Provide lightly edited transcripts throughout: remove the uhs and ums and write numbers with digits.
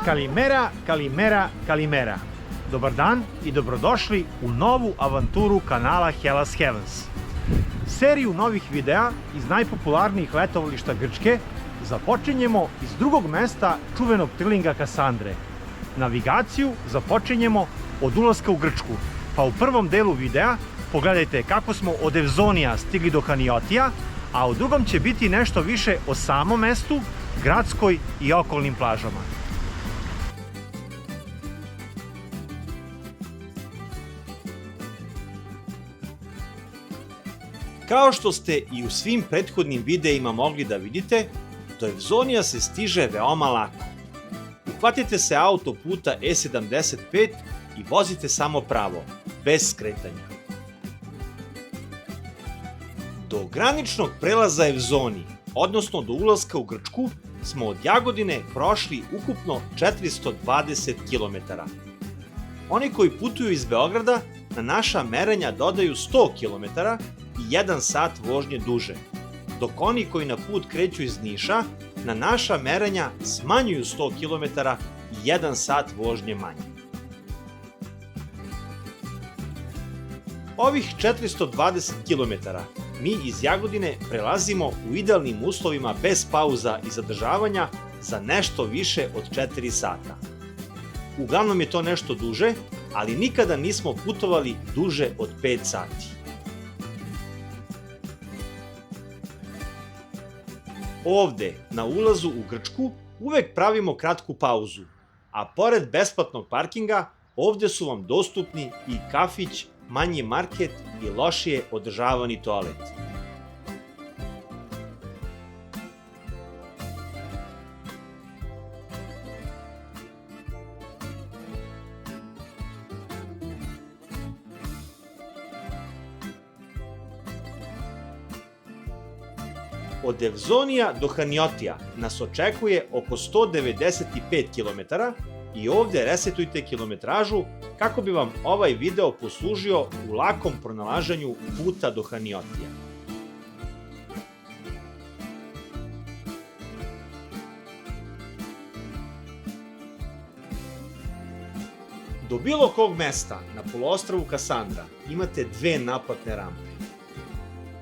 Kalimera, Kalimera, Kalimera. Dobar dan i dobrodošli u novu avanturu kanala Hellas Heavens. Seriju novih videa iz najpopularnijih letovališta Grčke započinjemo iz drugog mesta čuvenog trilinga Kasandre. Navigaciju započinjemo od ulaska u Grčku, pa u prvom delu videa pogledajte kako smo od Evzonija stigli do Haniotija, a u drugom će biti nešto više o samom mestu, gradskoj i okolnim plažama. Kao što ste i u svim prethodnim videima mogli da vidite, do Evzonija se stiže veoma lako. Uhvatite se autoputa E75 i vozite samo pravo, bez skretanja. Do graničnog prelaza Evzoni, odnosno do ulaska u Grčku, smo od Jagodine prošli ukupno 420 km. Oni koji putuju iz Beograda na naša merenja dodaju 100 km i 1 sat vožnje duže, dok oni koji na put kreću iz Niša na naša merenja smanjuju 100 km i 1 sat vožnje manje. Ovih 420 km mi iz Jagodine prelazimo u idealnim uslovima bez pauza i zadržavanja za nešto više od 4 sata. Uglavnom je to nešto duže, ali nikada nismo putovali duže od 5 sati. Ovde, na ulazu u Grčku, uvek pravimo kratku pauzu, a pored besplatnog parkinga, ovde su vam dostupni i kafić, manji market i lošije održavani toalet. Od Evzonija do Haniotija nas očekuje oko 195 km i ovde resetujte kilometražu kako bi vam ovaj video poslužio u lakom pronalaženju puta do Haniotija. Do bilo kog mesta na poluostrvu Kasandra imate dve naplatne rampe.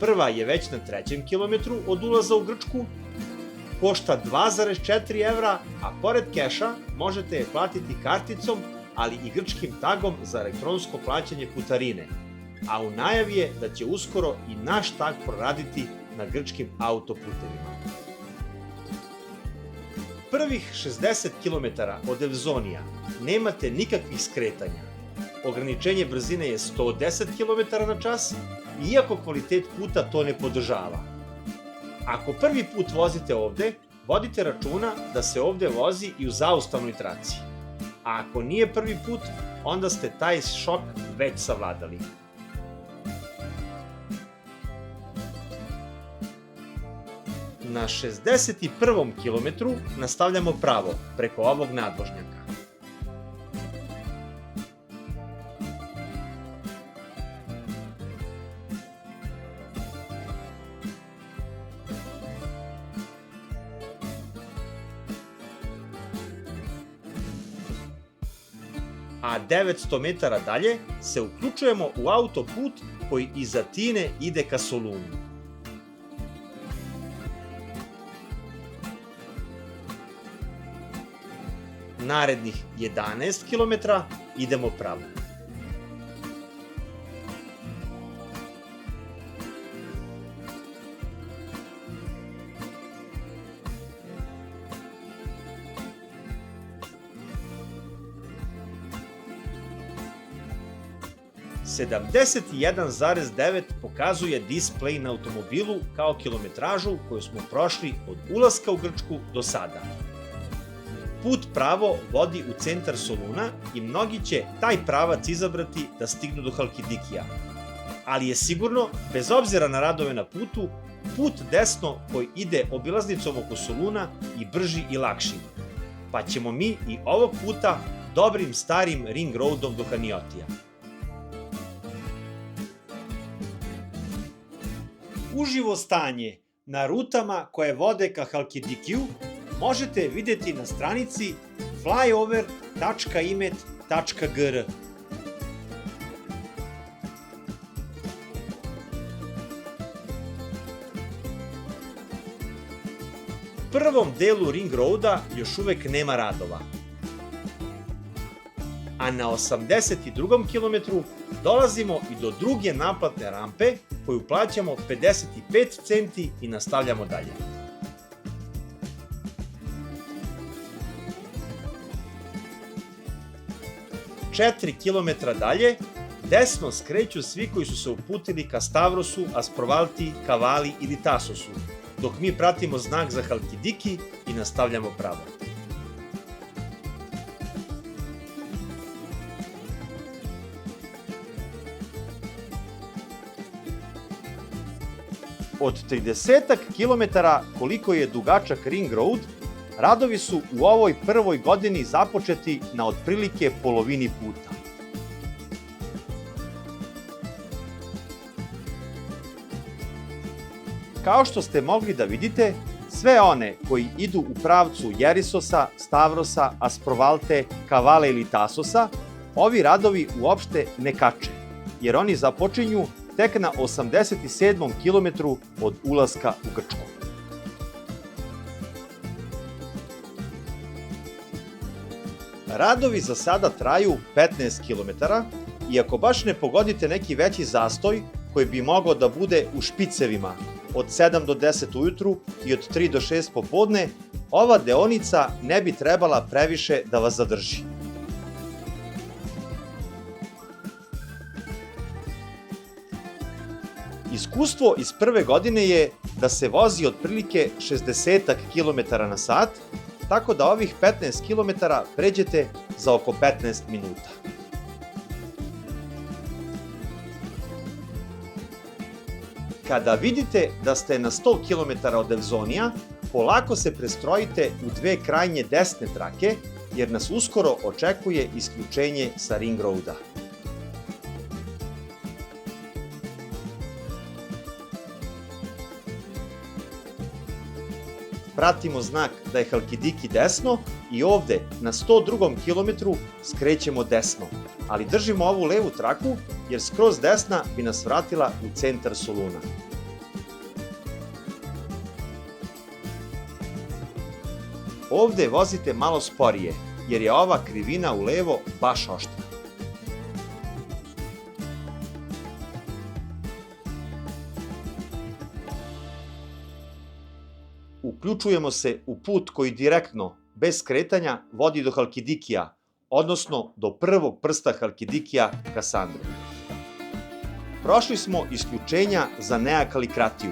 Prva je već na 3. kilometru od ulaza u Grčku, košta 2,4 evra, a pored keša možete je platiti karticom, ali i grčkim tagom za elektronsko plaćanje putarine, a u najavi je da će uskoro i naš tag proraditi na grčkim autoputevima. Prvih 60 km od Evzonija nemate nikakvih skretanja. Ograničenje brzine je 110 km/h, iako kvalitet puta to ne podržava. Ako prvi put vozite ovde, vodite računa da se ovde vozi i u zaustavnoj traci. A ako nije prvi put, onda ste taj šok već savladali. Na 61. kilometru nastavljamo pravo preko ovog nadvožnjaka. A 900 metara dalje se uključujemo u autoput koji iz Atine ide ka Solunu. Narednih 11 km idemo pravo. – 71,9 pokazuje displej na automobilu kao kilometražu koju smo prošli od ulaska u Grčku do sada. Put pravo vodi u centar Soluna i mnogi će taj pravac izabrati da stignu do Halkidikija. Ali je sigurno, bez obzira na radove na putu, put desno koji ide obilaznicom oko Soluna i brži i lakši. Pa ćemo mi i ovog puta dobrim starim ring roadom do Haniotija. Uživo stanje na rutama koje vode ka Halkidikiju možete videti na stranici flyover.imet.gr. U prvom delu Ring Roada još uvek nema radova, a na 82. kilometru dolazimo i do druge naplatne rampe koju plaćamo 55 centi i nastavljamo dalje. Četiri kilometra dalje, desno skreću svi koji su se uputili ka Stavrosu, Asprovalti, Kavali ili Tasosu, dok mi pratimo znak za Halkidiki i nastavljamo pravo. Od 30 kilometara koliko je dugačak Ring Road, radovi su u ovoj prvoj godini započeti na otprilike polovini puta. Kao što ste mogli da vidite, sve one koji idu u pravcu Jerisosa, Stavrosa, Asprovalte, Kavale ili Tasosa, ovi radovi uopšte ne kače, jer oni započinju tek na 87. kilometru od ulaska u Grčku. Radovi za sada traju 15 kilometara i ako baš ne pogodite neki veći zastoj koji bi mogao da bude u špicevima od 7 do 10 ujutru i od 3 do 6 popodne, ova deonica ne bi trebala previše da vas zadrži. Iskustvo iz prve godine je da se vozi otprilike 60 km na sat, tako da ovih 15 km pređete za oko 15 minuta. Kada vidite da ste na 100 km od Evzonija, polako se prestrojite u dve krajnje desne trake, jer nas uskoro očekuje isključenje sa Ring Roada. Pratimo znak da je Halkidiki desno i ovde na 102. kilometru skrećemo desno, ali držimo ovu levu traku jer skroz desna bi nas vratila u centar Soluna. Ovde vozite malo sporije jer je ova krivina u levo baš oštra. Uključujemo se u put koji direktno, bez skretanja, vodi do Halkidikija, odnosno do prvog prsta Halkidikija Kasandre. Prošli smo isključenja za Nea Kalikratiju,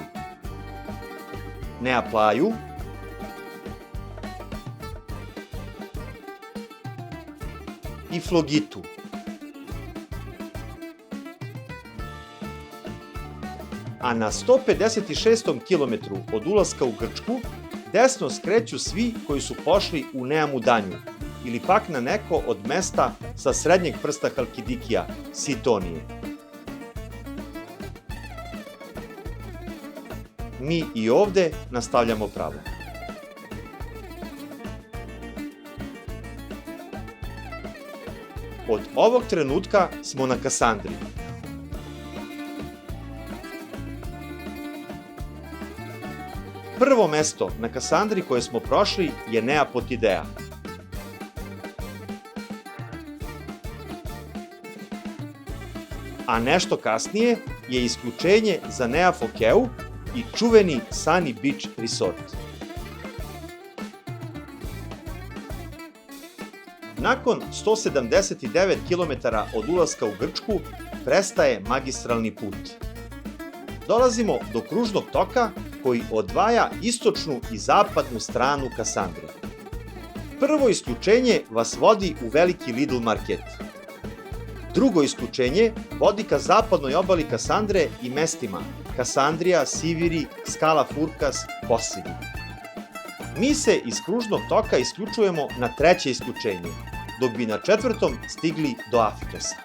Nea Plaju, i Flogitu. A na 156. kilometru od ulaska u Grčku, desno skreću svi koji su pošli u Neamu Danju, ili pak na neko od mesta sa srednjeg prsta Halkidikija, Sitonije. Mi i ovde nastavljamo pravo. Od ovog trenutka smo na Kasandri. Prvo mesto na Kasandri koje smo prošli je Nea Potidea. A nešto kasnije je isključenje za Nea Fokeu i čuveni Sunny Beach Resort. Nakon 179 km od ulaska u Grčku prestaje magistralni put. Dolazimo do kružnog toka koji odvaja istočnu i zapadnu stranu Kasandre. Prvo isključenje vas vodi u veliki Lidl market. Drugo isključenje vodi ka zapadnoj obali Kasandre i mestima Kasandrija, Siviri, Skala Furkas, Posidi. Mi se iz kružnog toka isključujemo na treće isključenje, dok bi na četvrtom stigli do Afitosa.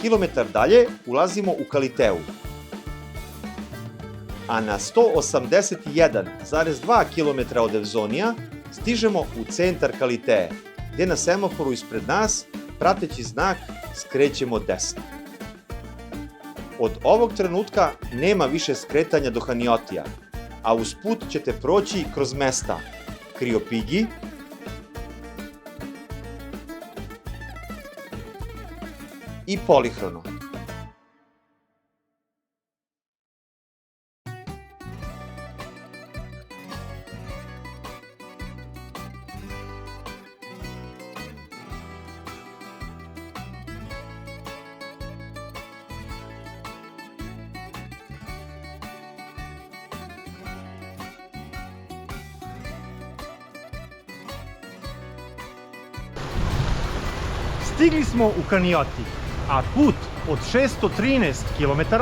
kilometar dalje ulazimo u Kaliteu, a na 181,2 km od Evzonija stižemo u centar Kalitee, gde na semaforu ispred nas, prateći znak, skrećemo desno. Od ovog trenutka nema više skretanja do Haniotija, a usput ćete proći kroz mesta Kriopigi, i Polihrono. Stigli smo u Hanioti, a put od 613 km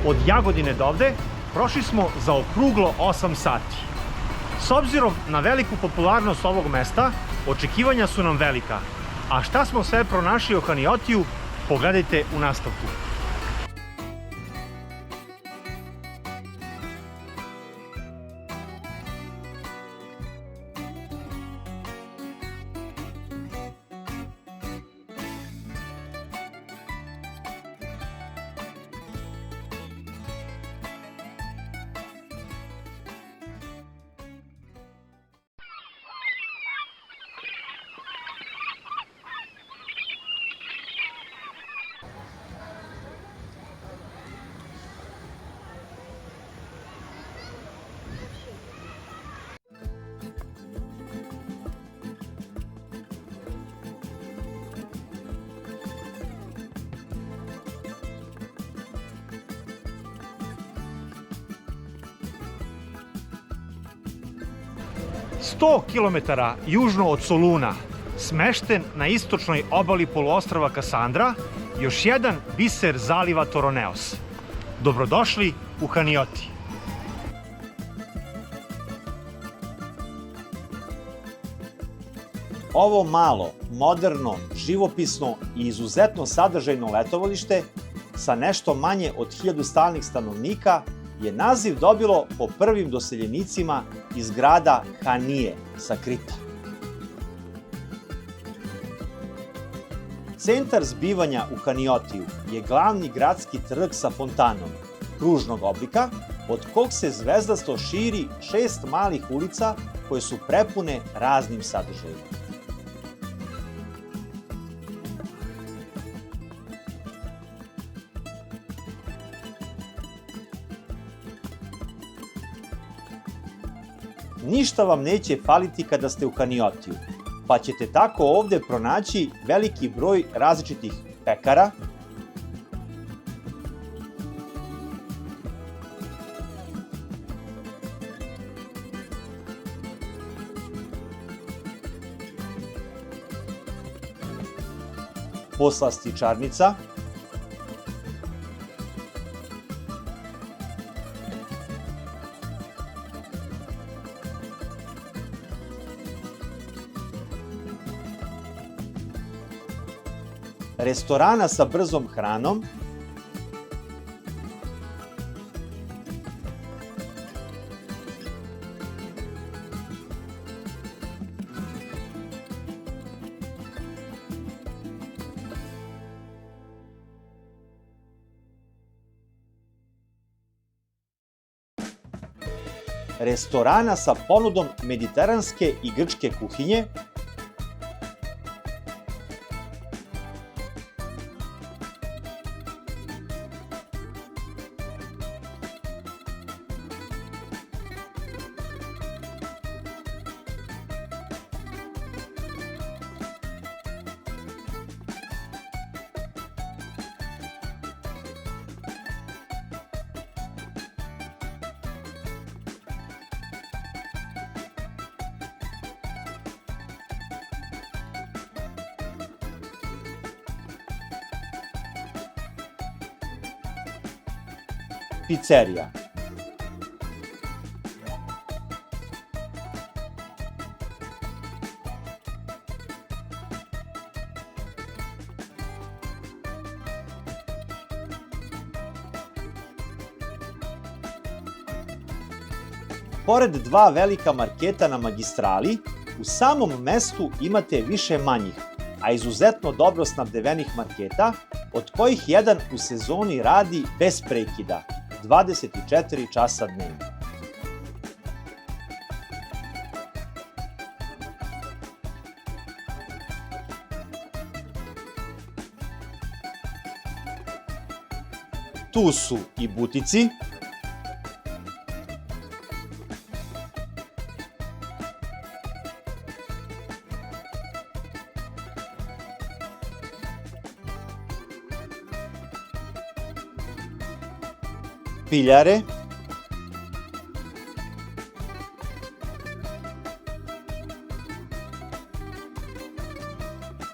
od Jagodine do ovde prošli smo za okruglo 8 sati. S obzirom na veliku popularnost ovog mesta, očekivanja su nam velika. A šta smo sve pronašli u Haniotiju, pogledajte u nastavku. Sto kilometara južno od Soluna, smešten na istočnoj obali poluostrva Kasandra, još jedan biser zaliva Toroneos. Dobrodošli u Hanioti. Ovo malo, moderno, živopisno i izuzetno sadržajno letovalište sa nešto manje od 1000 stalnih stanovnika je naziv dobilo po prvim doseljenicima iz grada Hanije sa Krita. Centar zbivanja u Haniotiju je glavni gradski trg sa fontanom, kružnog oblika, od kog se zvezdasto širi 6 malih ulica koje su prepune raznim sadržajima. Ništa vam neće faliti kada ste u Haniotiju, pa ćete tako ovde pronaći veliki broj različitih pekara, poslastičarnica, restorana sa brzom hranom, restorana sa ponudom mediteranske i grčke kuhinje, pizzerija. Pored dva velika marketa na magistrali, u samom mestu imate više manjih, a izuzetno dobro snabdevenih marketa, od kojih jedan u sezoni radi bez prekida, 24 časa dnevno. Tu su i butici, piljare,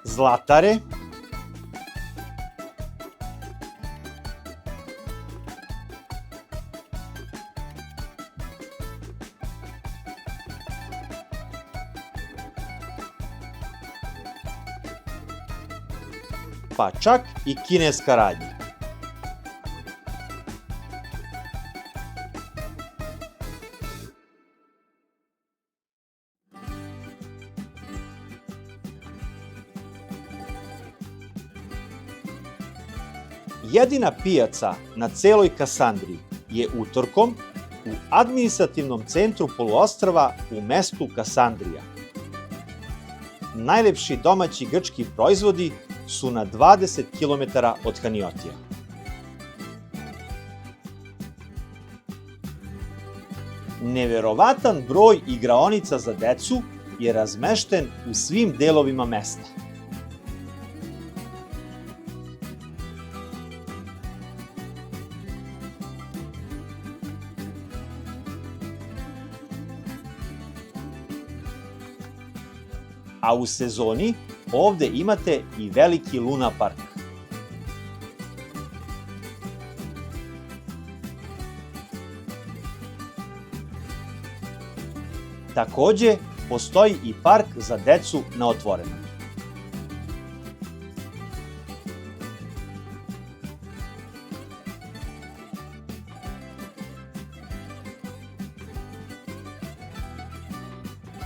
zlatare, pa čak i kineska radnja. Jedina pijaca na celoj Kasandriji je utorkom u administrativnom centru poluostrva u mestu Kasandrija. Najlepši domaći grčki proizvodi su na 20 km od Haniotija. Neverovatan broj igraonica za decu je razmešten u svim delovima mesta. A u sezoni ovde imate i veliki Luna park. Takođe, postoji i park za decu na otvorenom.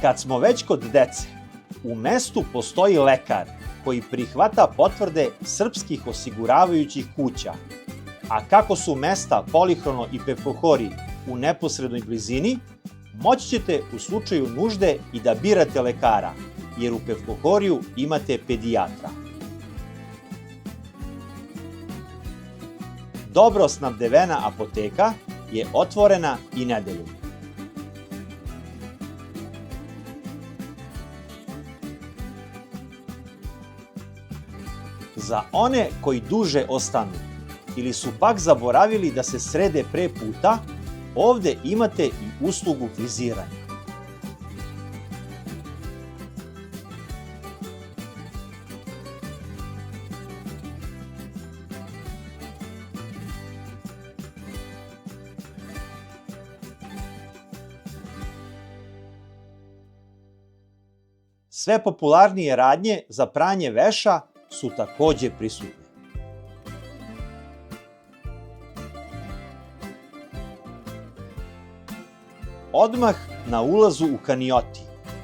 Kad smo već kod dece, u mestu postoji lekar koji prihvata potvrde srpskih osiguravajućih kuća, a kako su mesta Polihrono i Peflohori u neposrednoj blizini, moći ćete u slučaju nužde i da birate lekara, jer u Peflohoriju imate pedijatra. Dobro snabdevena apoteka je otvorena i nedeljom. Za one koji duže ostanu ili su pak zaboravili da se srede pre puta, ovde imate i uslugu friziranja. Sve popularnije radnje za pranje veša su takođe prisutne. Odmah na ulazu u Hanioti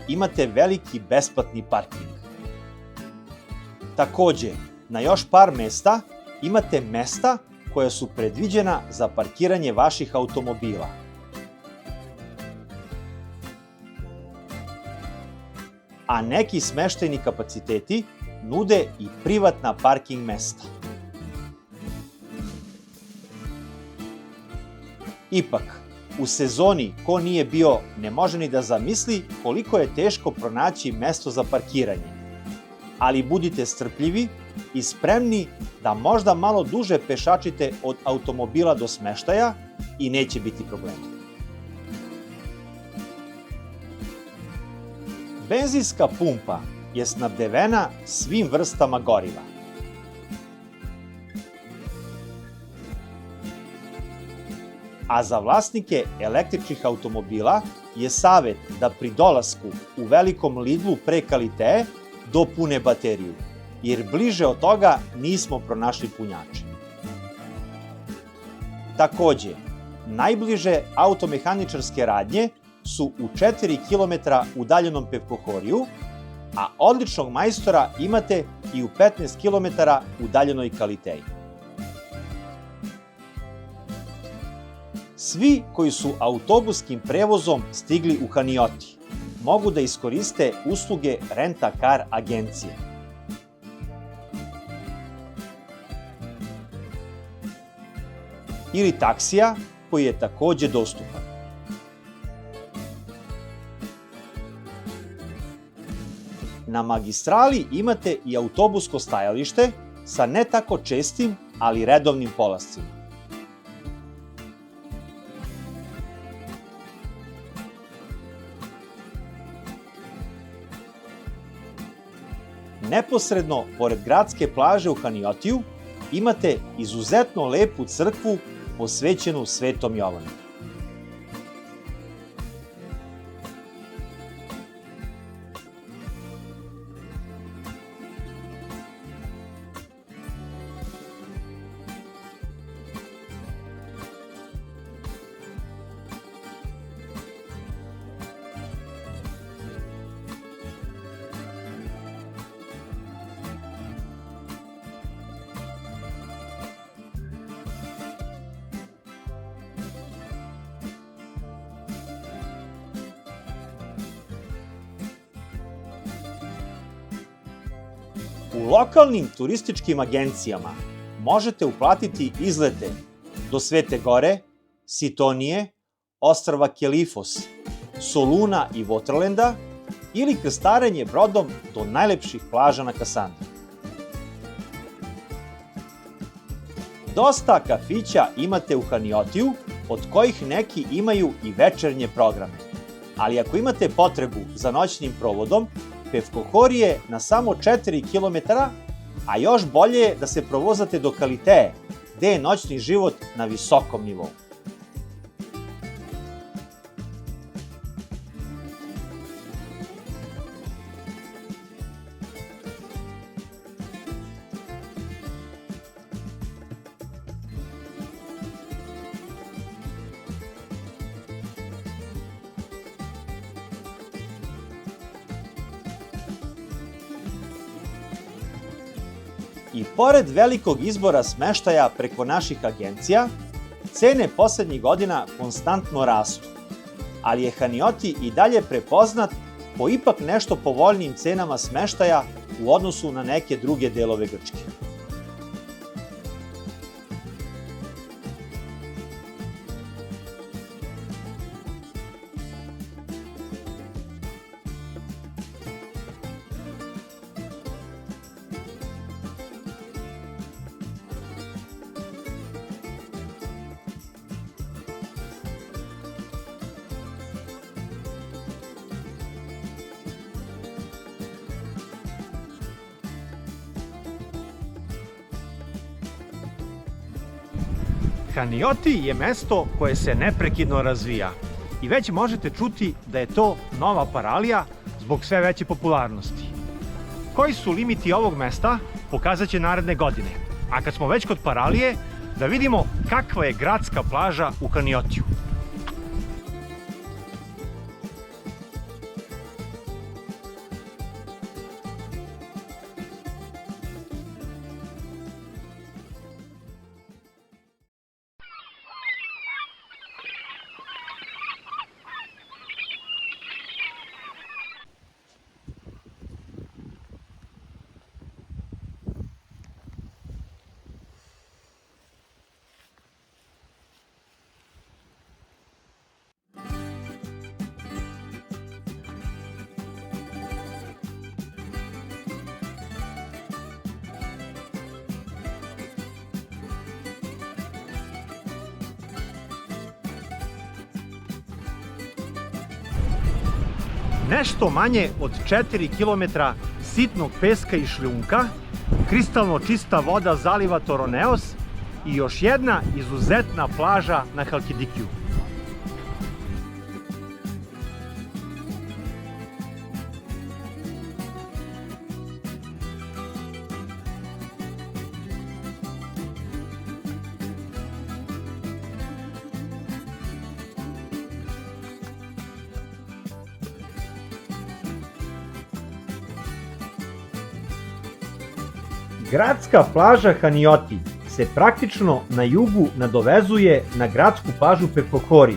imate veliki besplatni parking. Takođe, na još par mesta imate mesta koja su predviđena za parkiranje vaših automobila. A neki smeštajni kapaciteti nude i privatna parking mesta. Ipak, u sezoni ko nije bio ne može ni da zamisli koliko je teško pronaći mesto za parkiranje. Ali budite strpljivi i spremni da možda malo duže pešačite od automobila do smeštaja i neće biti problema. Benzinska pumpa je snabdevena svim vrstama goriva. A za vlasnike električnih automobila je savet da pri dolasku u velikom Lidlu pre Kaliteje dopune bateriju, jer bliže od toga nismo pronašli punjače. Takođe, najbliže automehaničarske radnje su u 4 km udaljenom Pevkohoriju, a odličnog majstora imate i u 15 km udaljenoj Kaliteji. Svi koji su autobuskim prevozom stigli u Hanioti mogu da iskoriste usluge rent-a-car agencije. Ili taksija, koji je takođe dostupan. Na magistrali imate i autobusko stajalište sa ne tako čestim, ali redovnim polascima. Neposredno pored gradske plaže u Haniotiju imate izuzetno lepu crkvu posvećenu Svetom Jovanu. U lokalnim turističkim agencijama možete uplatiti izlete do Svete Gore, Sitonije, ostrva Kelifos, Soluna i Waterlanda ili krstarenje brodom do najlepših plaža na Kasandri. Dosta kafića imate u Haniotiju, od kojih neki imaju i večernje programe. Ali ako imate potrebu za noćnim provodom, Pevkohori je na samo 4 km, a još bolje je da se provozate do Kaliteje, gde je noćni život na visokom nivou. I pored velikog izbora smeštaja preko naših agencija, cene poslednjih godina konstantno rastu, ali je Hanioti i dalje prepoznat po ipak nešto povoljnijim cenama smeštaja u odnosu na neke druge delove Grčke. Hanioti je mesto koje se neprekidno razvija i već možete čuti da je to nova paralija zbog sve veće popularnosti. Koji su limiti ovog mesta pokazat će naredne godine, a kad smo već kod paralije, da vidimo kakva je gradska plaža u Haniotiju. Nešto manje od 4 km sitnog peska i šljunka, kristalno čista voda zaliva Toroneos i još jedna izuzetna plaža na Halkidikiju. Gradska plaža Hanioti se praktično na jugu nadovezuje na gradsku plažu Pepokori,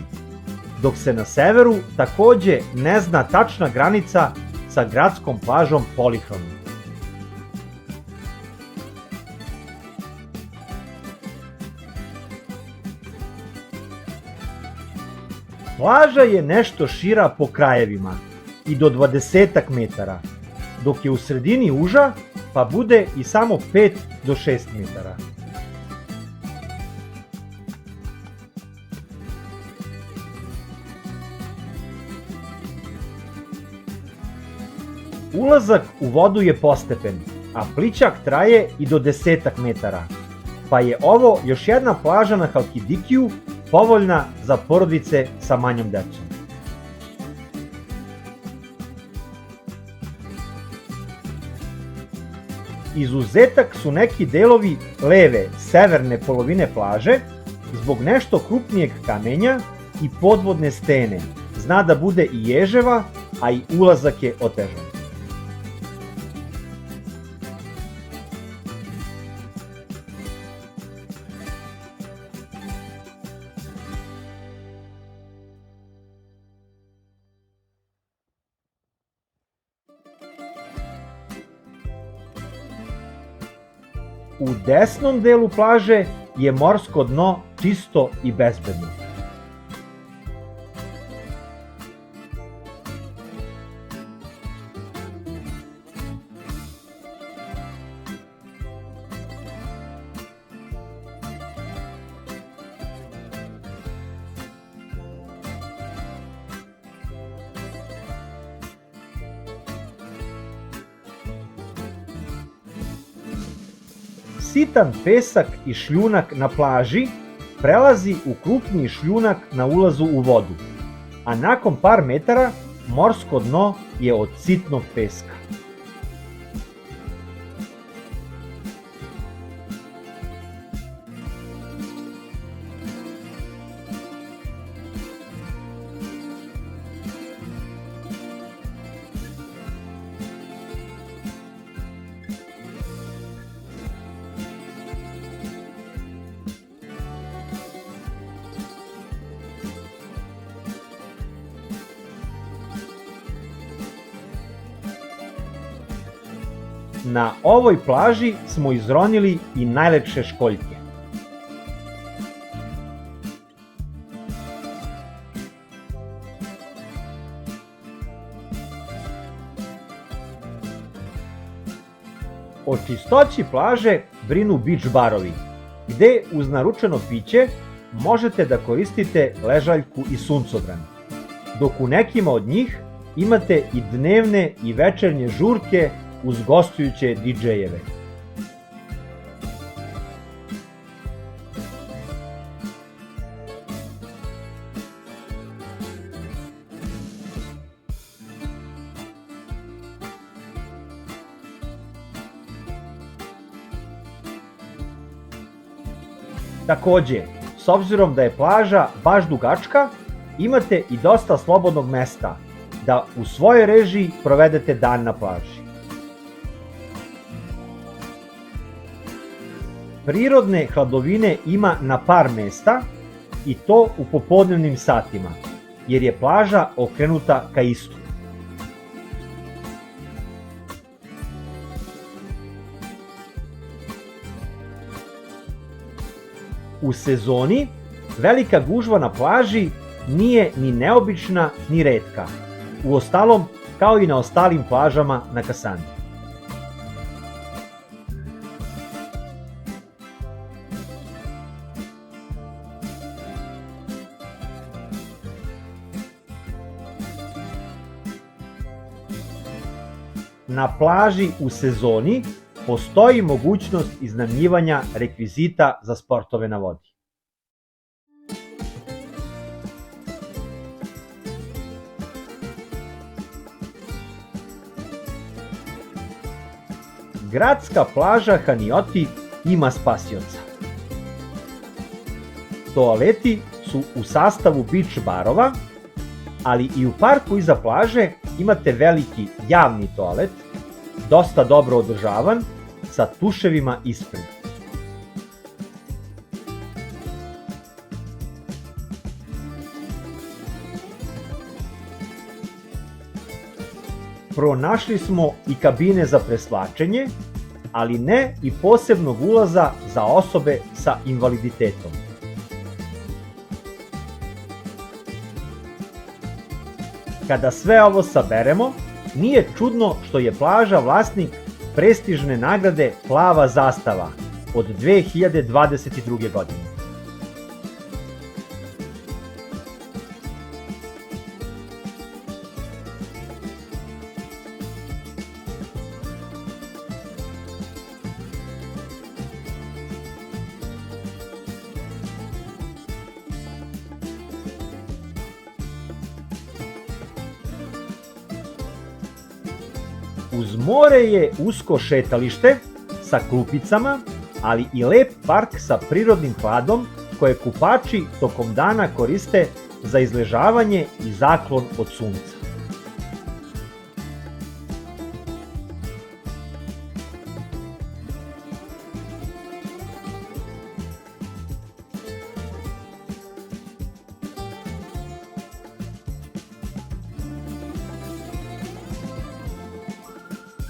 dok se na severu takođe ne zna tačna granica sa gradskom plažom Polihron. Plaža je nešto šira po krajevima i do 20 metara, dok je u sredini uža pa bude i samo 5 do 6 metara. Ulazak u vodu je postepen, a plićak traje i do 10 metara, pa je ovo još jedna plaža na Halkidikiju povoljna za porodice sa manjom decom. Izuzetak su neki delovi leve, severne polovine plaže zbog nešto krupnijeg kamenja i podvodne stene. Zna da bude i ježeva, a i ulazak je otežan. U desnom delu plaže je morsko dno čisto i bezbedno. Sitan pesak i šljunak na plaži prelazi u krupniji šljunak na ulazu u vodu, a nakon par metara morsko dno je od sitnog peska. Na ovoj plaži smo izronili i najlepše školjke. O čistoći plaže brinu beach barovi, gde uz naručeno piće možete da koristite ležaljku i suncobran, dok u nekima od njih imate i dnevne i večernje žurke uz gostujuće DJ-eve. Takođe, s obzirom da je plaža baš dugačka, imate i dosta slobodnog mesta da u svojoj režiji provedete dan na plaži. Prirodne hladovine ima na par mesta i to u popodnevnim satima, jer je plaža okrenuta ka istoku. U sezoni velika gužva na plaži nije ni neobična ni retka, uostalom kao i na ostalim plažama na Kasandri. Na plaži u sezoni postoji mogućnost iznajmljivanja rekvizita za sportove na vodi. Gradska plaža Hanioti ima spasioca. Toaleti su u sastavu beach barova, ali i u parku iza plaže imate veliki javni toalet, dosta dobro održavan sa tuševima ispred. Pronašli smo i kabine za presvlačenje, ali ne i posebnog ulaza za osobe sa invaliditetom. Kada sve ovo saberemo, nije čudno što je plaža vlasnik prestižne nagrade Plava zastava od 2022. godine. Uz more je usko šetalište sa klupicama, ali i lep park sa prirodnim hladom koje kupači tokom dana koriste za izležavanje i zaklon od sunca.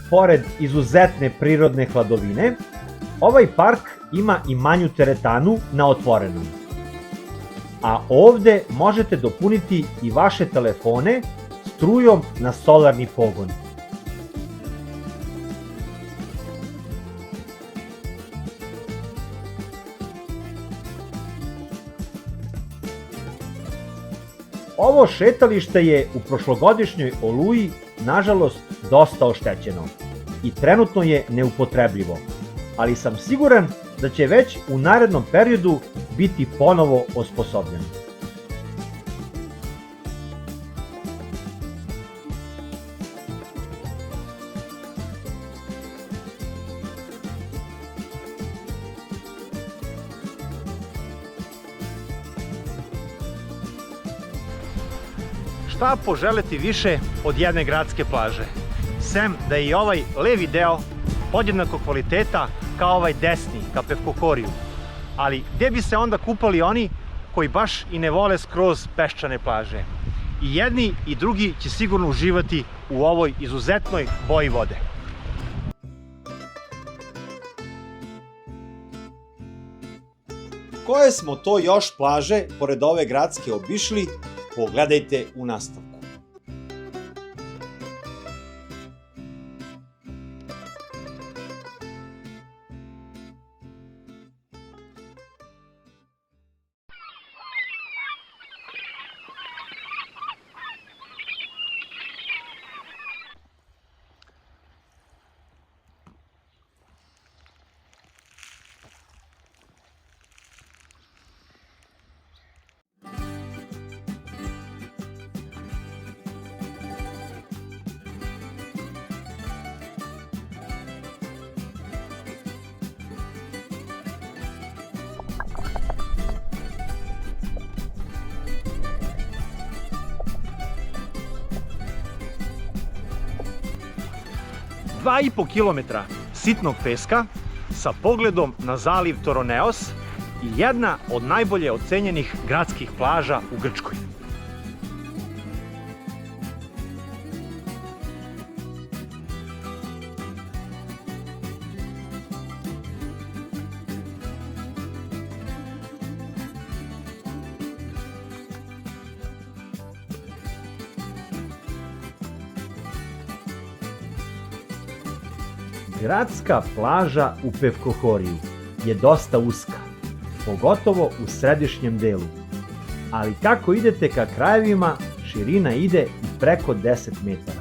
Pored izuzetne prirodne hladovine, ovaj park ima i manju teretanu na otvorenom. A ovde možete dopuniti i vaše telefone strujom na solarni pogon. Ovo šetalište je u prošlogodišnjoj oluji nažalost dosta oštećeno i trenutno je neupotrebljivo, ali sam siguran da će već u narednom periodu biti ponovo osposobljeno. Šta poželeti više od jedne gradske plaže? Sem da je i ovaj levi deo podjednako kvaliteta kao ovaj desni ka Pevkokoriju. Ali gdje bi se onda kupali oni koji baš i ne vole skroz peščane plaže? I jedni i drugi će sigurno uživati u ovoj izuzetnoj boji vode. Koje smo to još plaže pored ove gradske obišli? Pogledajte u nastavku. Dva i po kilometra sitnog peska sa pogledom na zaliv Toroneos i jedna od najbolje ocenjenih gradskih plaža u Grčkoj. Gradska plaža u Pevkohoriju je dosta uska, pogotovo u središnjem delu, ali kako idete ka krajevima, širina ide i preko 10 metara.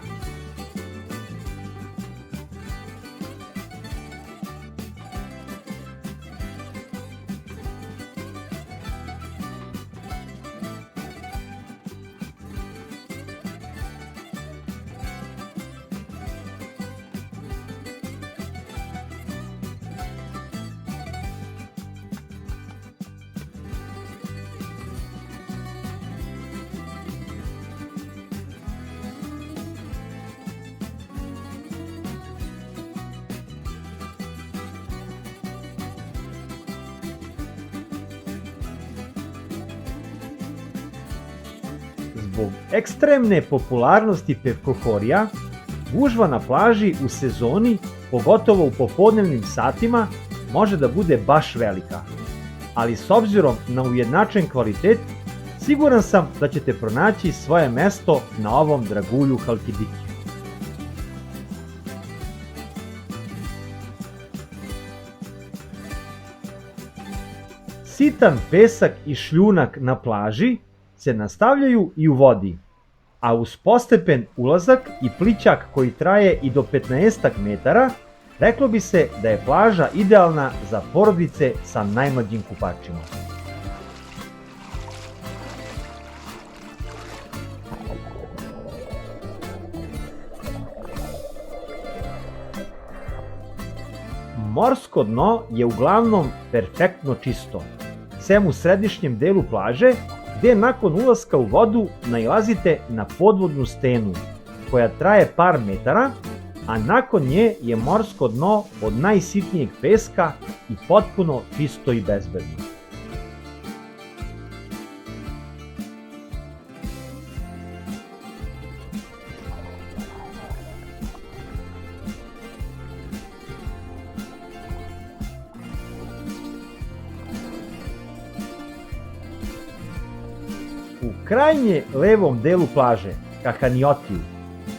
Zbog ekstremne popularnosti Pevkohorija, gužva na plaži u sezoni, pogotovo u popodnevnim satima, može da bude baš velika. Ali s obzirom na ujednačen kvalitet, siguran sam da ćete pronaći svoje mesto na ovom dragulju Halkidiki. Sitan pesak i šljunak na plaži se nastavljaju i u vodi, a uz postepen ulazak i plićak koji traje i do 15 metara, reklo bi se da je plaža idealna za porodice sa najmlađim kupačima. Morsko dno je uglavnom perfektno čisto, sem u središnjem delu plaže, gde nakon ulaska u vodu nailazite na podvodnu stenu, koja traje par metara, a nakon nje je morsko dno od najsitnijeg peska i potpuno čisto i bezbedno. U krajnje levom delu plaže, Kahaniotiju,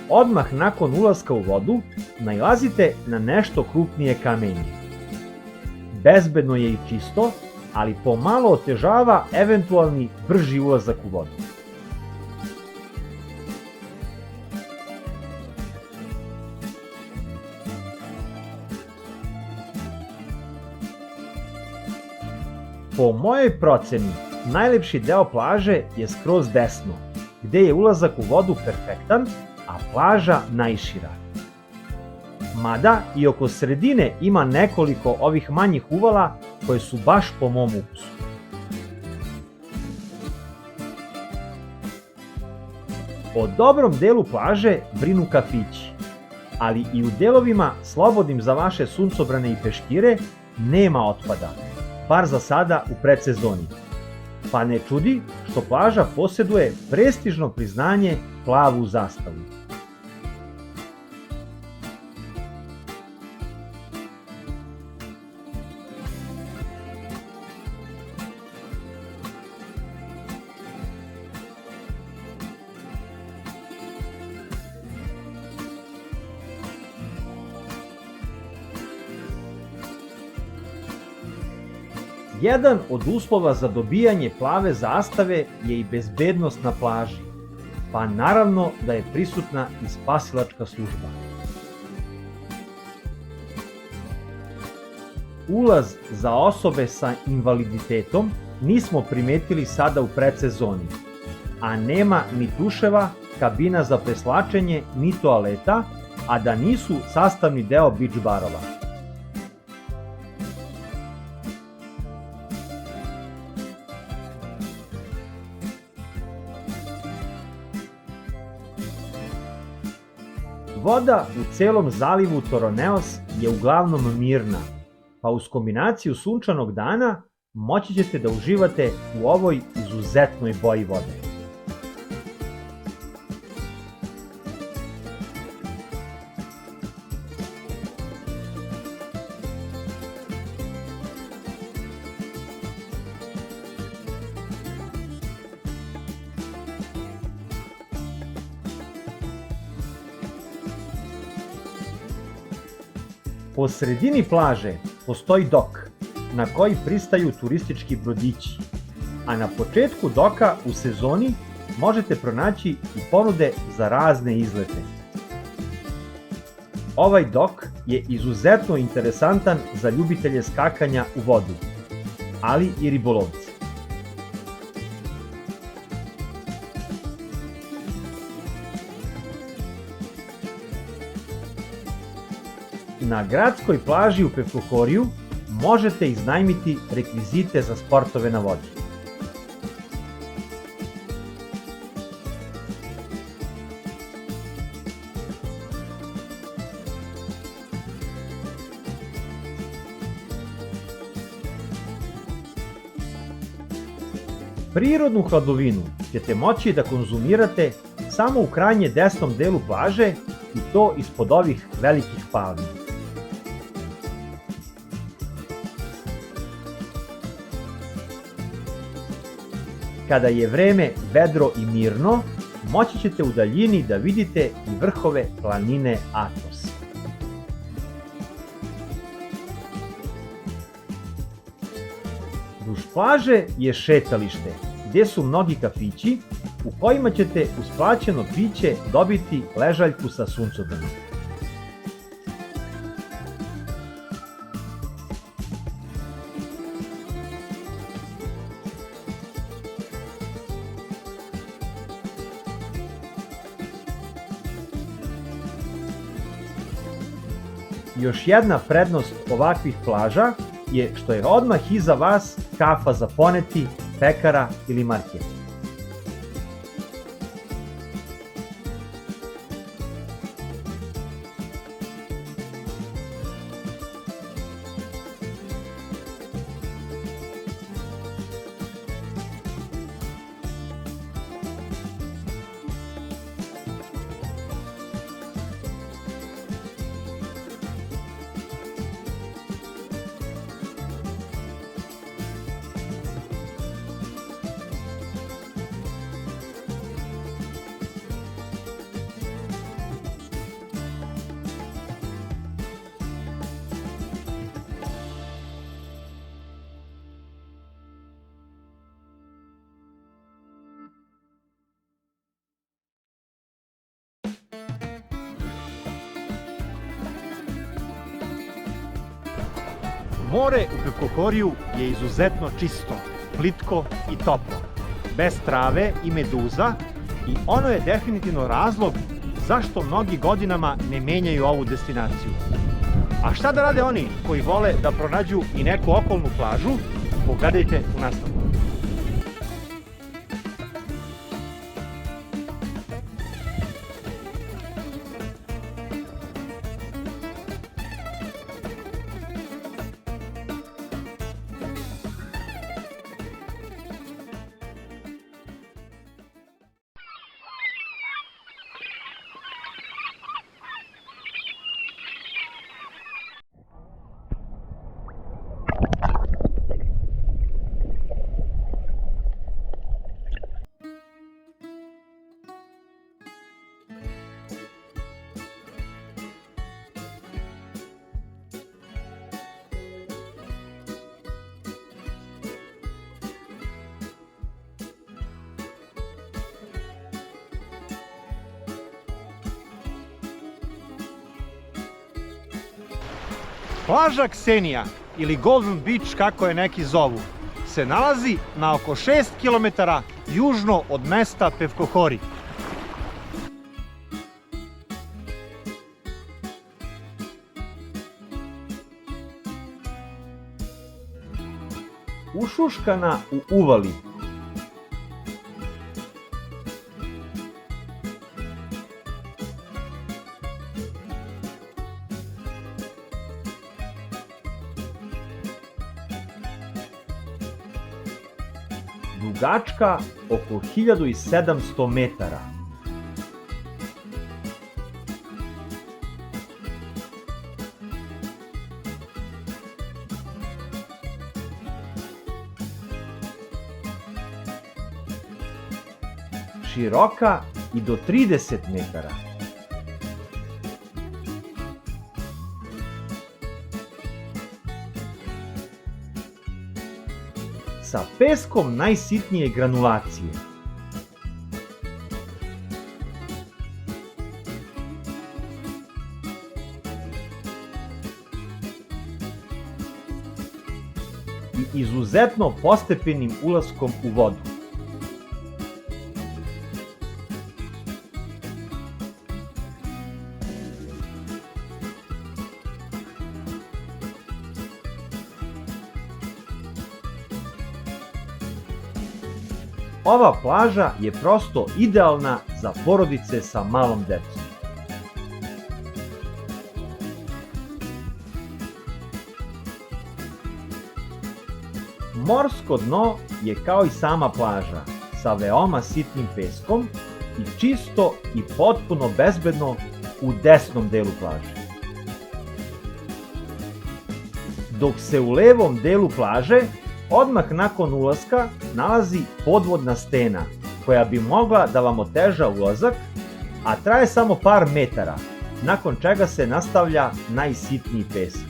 odmah nakon ulaska u vodu, nailazite na nešto krupnije kamenje. Bezbedno je i čisto, ali pomalo otežava eventualni brži ulazak u vodu. Po mojoj proceni, najlepši deo plaže je skroz desno, gde je ulazak u vodu perfektan, a plaža najšira. Mada i oko sredine ima nekoliko ovih manjih uvala koje su baš po mom ukusu. O dobrom delu plaže brinu kafići, ali i u delovima slobodnim za vaše suncobrane i peškire nema otpada, bar za sada u predsezoni. Pa ne čudi što plaža posjeduje prestižno priznanje plavu zastavu. Jedan od uslova za dobijanje plave zastave je i bezbednost na plaži, pa naravno da je prisutna i spasilačka služba. Ulaz za osobe sa invaliditetom nismo primetili sada u predsezoni, a nema ni duševa, kabina za preslačenje, ni toaleta, a da nisu sastavni deo beach barova. Voda u celom zalivu Toroneos je uglavnom mirna, pa uz kombinaciju sunčanog dana moći ćete da uživate u ovoj izuzetnoj boji vode. Po sredini plaže postoji dok, na koji pristaju turistički brodići, a na početku doka u sezoni možete pronaći i ponude za razne izlete. Ovaj dok je izuzetno interesantan za ljubitelje skakanja u vodu, ali i ribolovce. Na gradskoj plaži u Pevkohoriju možete iznajmiti rekvizite za sportove na vodi. Prirodnu hladovinu ćete moći da konzumirate samo u krajnje desnom delu plaže i to ispod ovih velikih palmi. Kada je vreme vedro i mirno, moći ćete u daljini da vidite i vrhove planine Atos. Duž plaže je šetalište, gdje su mnogi kafići u kojima ćete uz plaćeno piće dobiti ležaljku sa suncobranom. Još jedna prednost ovakvih plaža je što je odmah iza vas kafa za poneti, pekara ili market. More u Pevkohoriju je izuzetno čisto, plitko i toplo, bez trave i meduza i ono je definitivno razlog zašto mnogi godinama ne menjaju ovu destinaciju. A šta da rade oni koji vole da pronađu i neku okolnu plažu? Pogledajte u nastavku. Plaža Ksenija ili Golden Beach kako je neki zovu se nalazi na oko 6 km južno od mesta Pevkohori. Ušuškana u uvali, dugačka oko 1700 metara. Široka i do 30 metara. Sa peskom najsitnije granulacije. I izuzetno postepenim ulaskom u vodu. Ova plaža je prosto idealna za porodice sa malom decom. Morsko dno je kao i sama plaža, sa veoma sitnim peskom i čisto i potpuno bezbedno u desnom delu plaže. Dok se u levom delu plaže, odmah nakon ulaska, nalazi podvodna stena koja bi mogla da vam oteža ulazak, a traje samo par metara, nakon čega se nastavlja najsitniji pesak.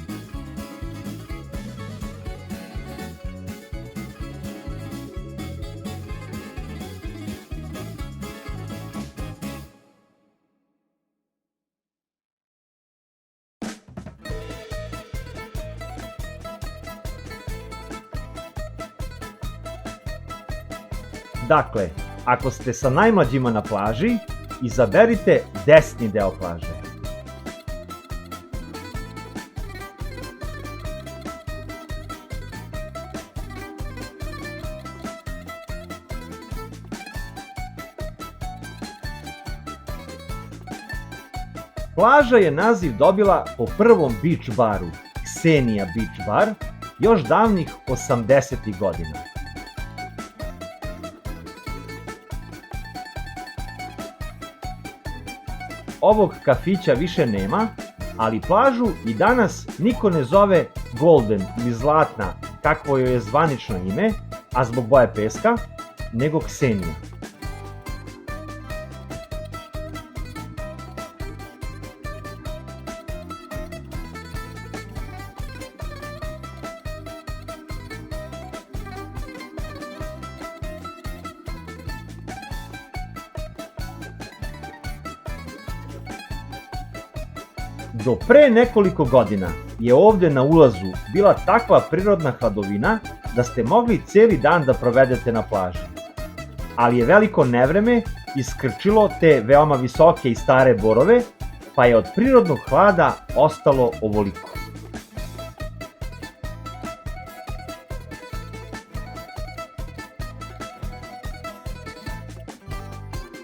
Dakle, ako ste sa najmlađima na plaži, izaberite desni deo plaže. Plaža je naziv dobila po prvom beach baru, Xenia Beach Bar, još davnih 80. godina. Ovog kafića više nema, ali plažu i danas niko ne zove Golden ili Zlatna, kakvo joj je zvanično ime, a zbog boje peska, nego Ksenija. Do pre nekoliko godina je ovde na ulazu bila takva prirodna hladovina da ste mogli celi dan da provedete na plaži. Ali je veliko nevreme iskrčilo te veoma visoke i stare borove, pa je od prirodnog hlada ostalo ovoliko.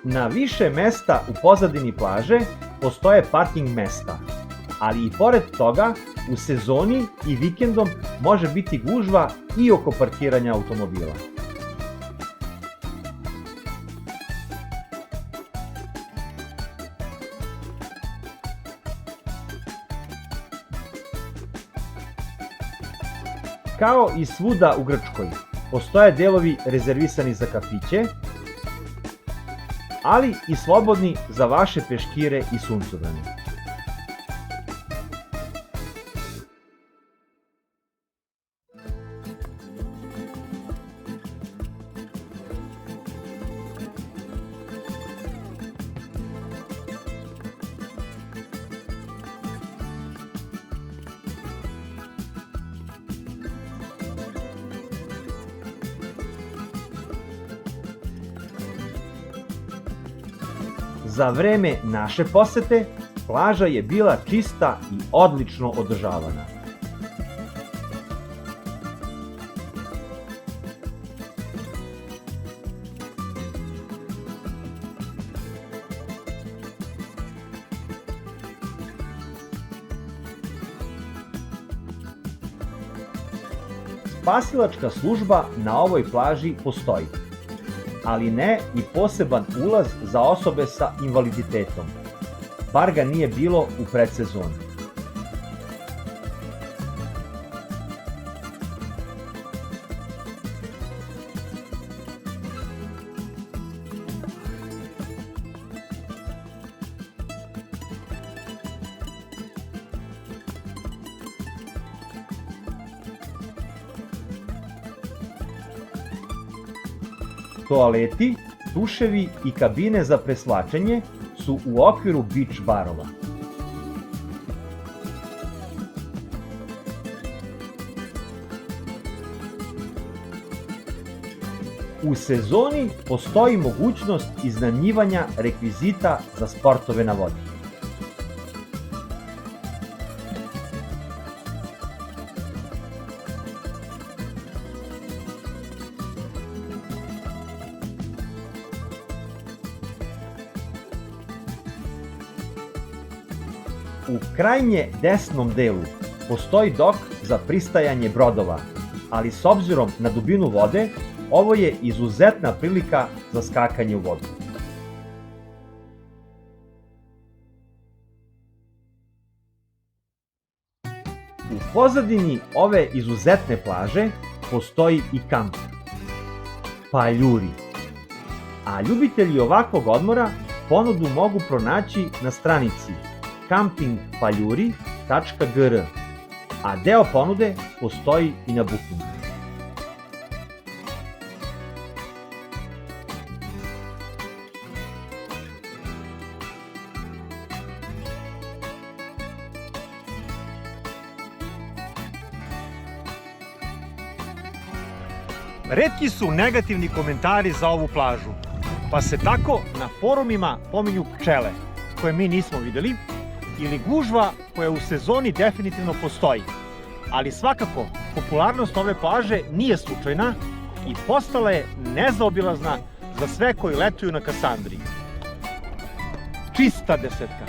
Na više mesta u pozadini plaže postoje parking mesta, ali i pored toga u sezoni i vikendom može biti gužva i oko parkiranja automobila. Kao i svuda u Grčkoj, postoje delovi rezervisani za kafiće, ali i slobodni za vaše peškire i suncobrane. Za vreme naše posete, plaža je bila čista i odlično održavana. Spasilačka služba na ovoj plaži postoji, ali ne i poseban ulaz za osobe sa invaliditetom. Bar ga nije bilo u predsezoni. Toaleti, duševi i kabine za preslačenje su u okviru beach barova. U sezoni postoji mogućnost iznajmljivanja rekvizita za sportove na vodi. U krajnje desnom delu postoji dok za pristajanje brodova, ali s obzirom na dubinu vode, ovo je izuzetna prilika za skakanje u vodu. U pozadini ove izuzetne plaže postoji i kamp Paljuri, a ljubitelji ovakvog odmora ponudu mogu pronaći na stranici campingpaljuri.gr, a deo ponude postoji i na Bookingu. Retki su negativni komentari za ovu plažu, pa se tako na forumima pominju pčele, koje mi nismo videli, ili gužva koja u sezoni definitivno postoji. Ali svakako, popularnost ove plaže nije slučajna i postala je nezaobilazna za sve koji letuju na Kasandri. Čista desetka.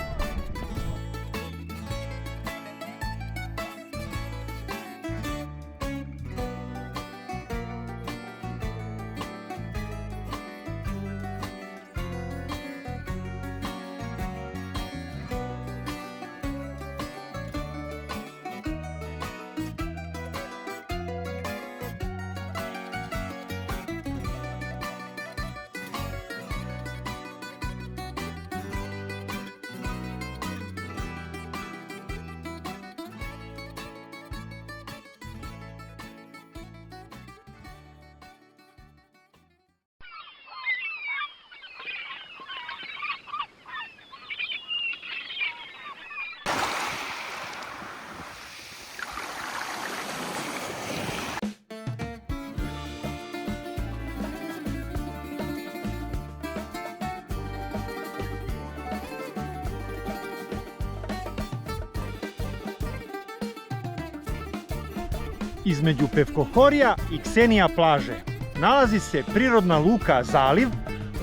Između Pevkohorija i Ksenija plaže nalazi se prirodna luka Zaliv,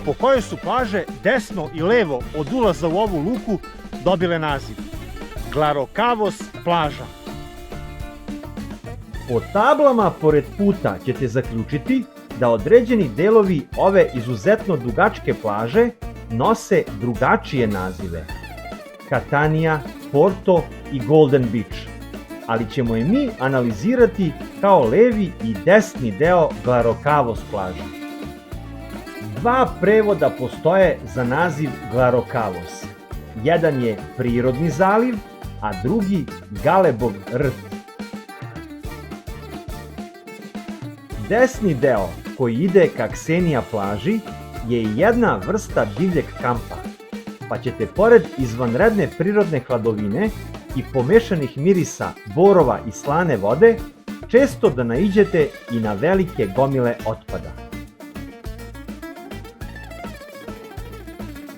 po kojoj su plaže desno i levo od ulaza u ovu luku dobile naziv Glarokavos plaža. Po tablama pored puta ćete zaključiti da određeni delovi ove izuzetno dugačke plaže nose drugačije nazive: Catania, Porto i Golden Beach, ali ćemo je mi analizirati kao levi i desni deo Glarokavos plaže. Dva prevoda postoje za naziv Glarokavos. Jedan je prirodni zaliv, a drugi Galebov rt. Desni deo koji ide ka Ksenija plaži je jedna vrsta divljeg kampa, pa ćete pored izvanredne prirodne hladovine i pomešanih mirisa borova i slane vode često da naiđete i na velike gomile otpada.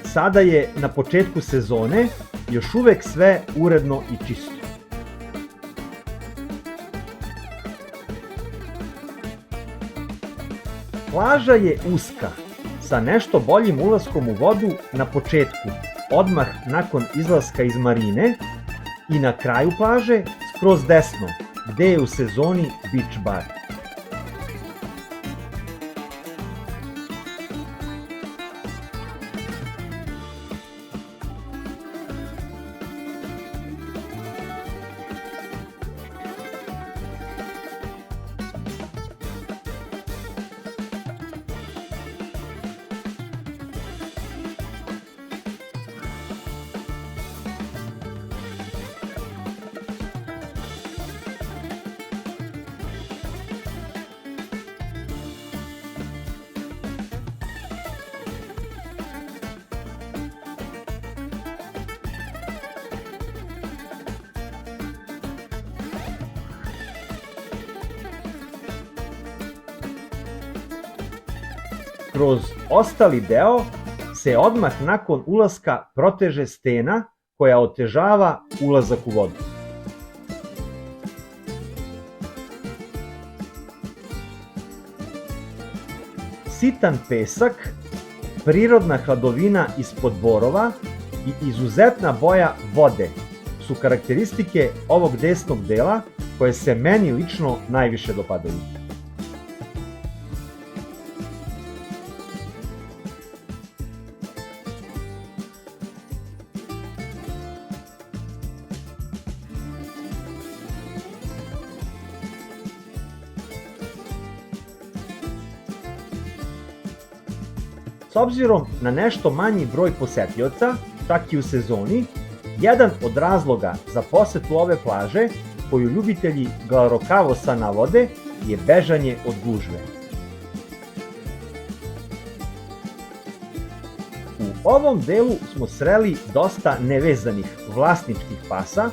Sada je na početku sezone još uvek sve uredno i čisto. Plaža je uska, sa nešto boljim ulaskom u vodu na početku, odmah nakon izlaska iz marine, i na kraju plaže skroz desno, gde je u sezoni beach bar. Kroz ostali deo se odmah nakon ulaska proteže stena koja otežava ulazak u vodu. Sitan pesak, prirodna hladovina ispod borova i izuzetna boja vode su karakteristike ovog desnog dela koje se meni lično najviše dopadaju. S obzirom na nešto manji broj posetioca, čak i u sezoni, jedan od razloga za posetu ove plaže, koju ljubitelji Galorokavosa navode, je bežanje od gužve. U ovom delu smo sreli dosta nevezanih vlasničkih pasa,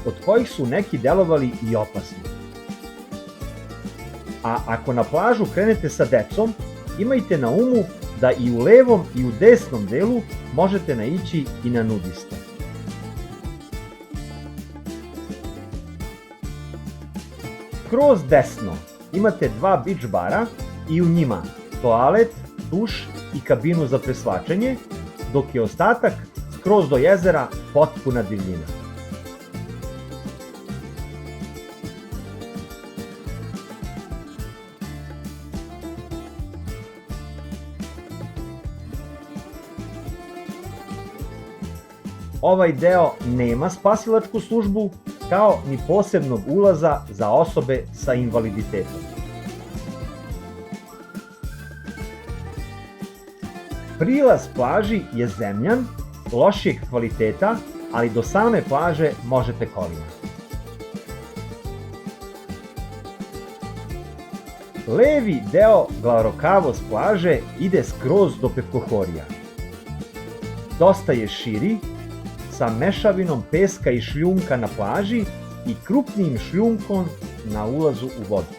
od kojih su neki delovali i opasni. A ako na plažu krenete sa decom, imajte na umu da i u levom i u desnom delu možete naići i na nudiste. Skroz desno imate dva beach bara i u njima toalet, duš i kabinu za preslačenje, dok je ostatak skroz do jezera potpuna divljina. Ovaj deo nema spasilačku službu, kao ni posebnog ulaza za osobe sa invaliditetom. Prilaz plaži je zemljan, lošijeg kvaliteta, ali do same plaže možete kolima. Levi deo Galorokavos plaže ide skroz do Pevkohorija. Dosta je širi, sa mešavinom peska i šljunka na plaži i krupnijim šljunkom na ulazu u vodu.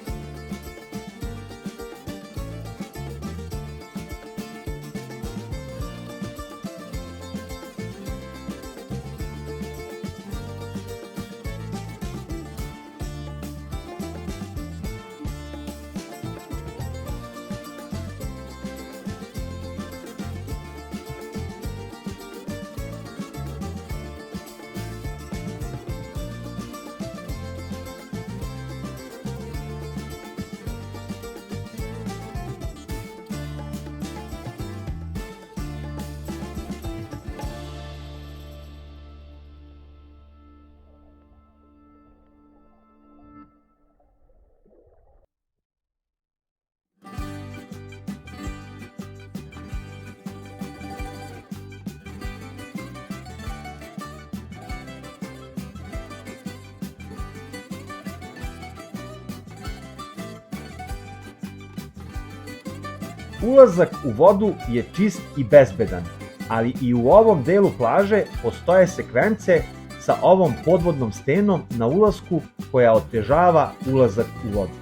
Ulazak u vodu je čist i bezbedan, ali i u ovom delu plaže postoje sekvence sa ovom podvodnom stenom na ulasku koja otežava ulazak u vodu.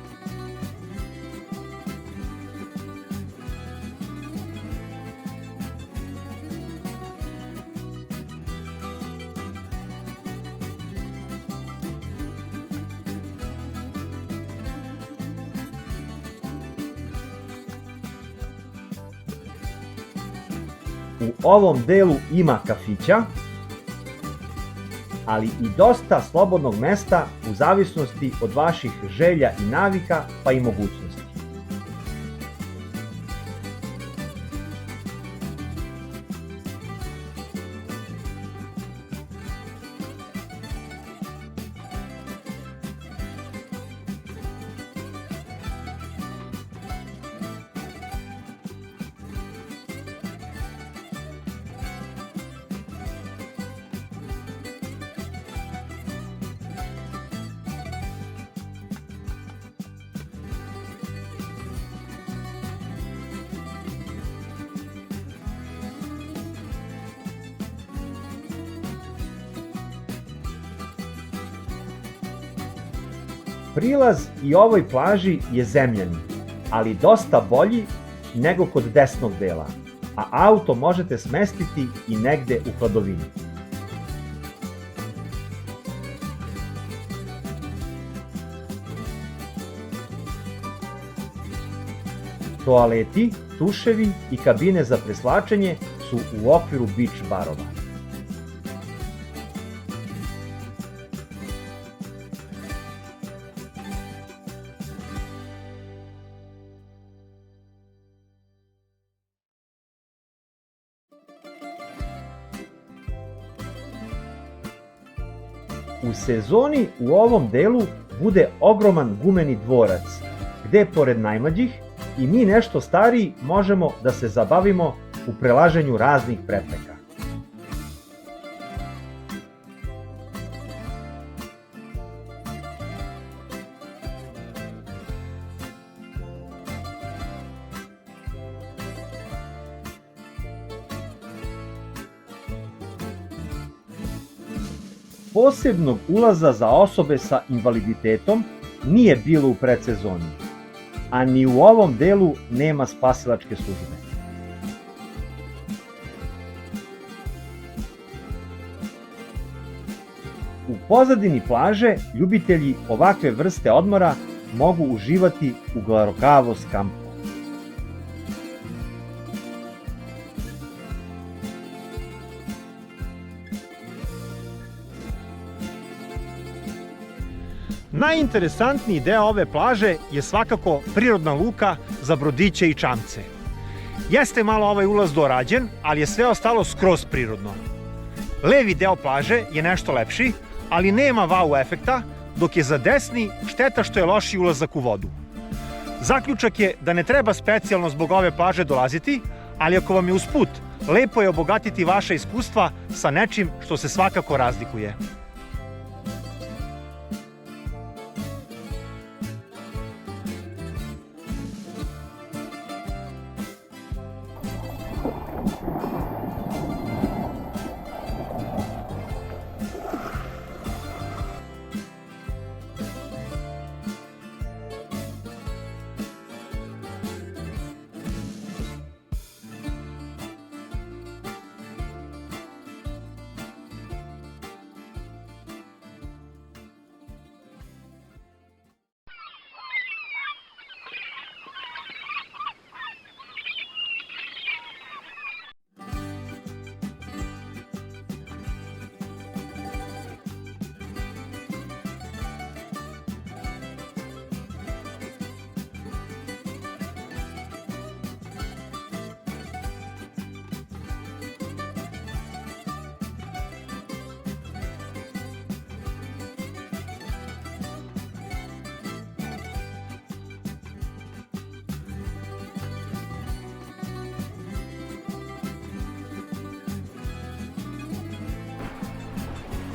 U ovom delu ima kafića, ali i dosta slobodnog mesta u zavisnosti od vaših želja i navika, pa i mogućnosti. Prilaz i ovoj plaži je zemljani, ali dosta bolji nego kod desnog dela, a auto možete smestiti i negde u hladovini. Toaleti, tuševi i kabine za preslačenje su u okviru beach barova. U sezoni u ovom delu bude ogroman gumeni dvorac, gde pored najmlađih i mi nešto stariji možemo da se zabavimo u prelaženju raznih prepreka. Posebnog ulaza za osobe sa invaliditetom nije bilo u predsezoni, a ni u ovom delu nema spasilačke službe. U pozadini plaže ljubitelji ovakve vrste odmora mogu uživati u Glarokavos kampu. Najinteresantniji deo ove plaže je svakako prirodna luka za brodiće i čamce. Jeste malo ovaj ulaz dorađen, ali je sve ostalo skroz prirodno. Levi deo plaže je nešto lepši, ali nema wow efekta, dok je za desni šteta što je loši ulazak u vodu. Zaključak je da ne treba specijalno zbog ove plaže dolaziti, ali ako vam je usput, lepo je obogatiti vaša iskustva sa nečim što se svakako razlikuje.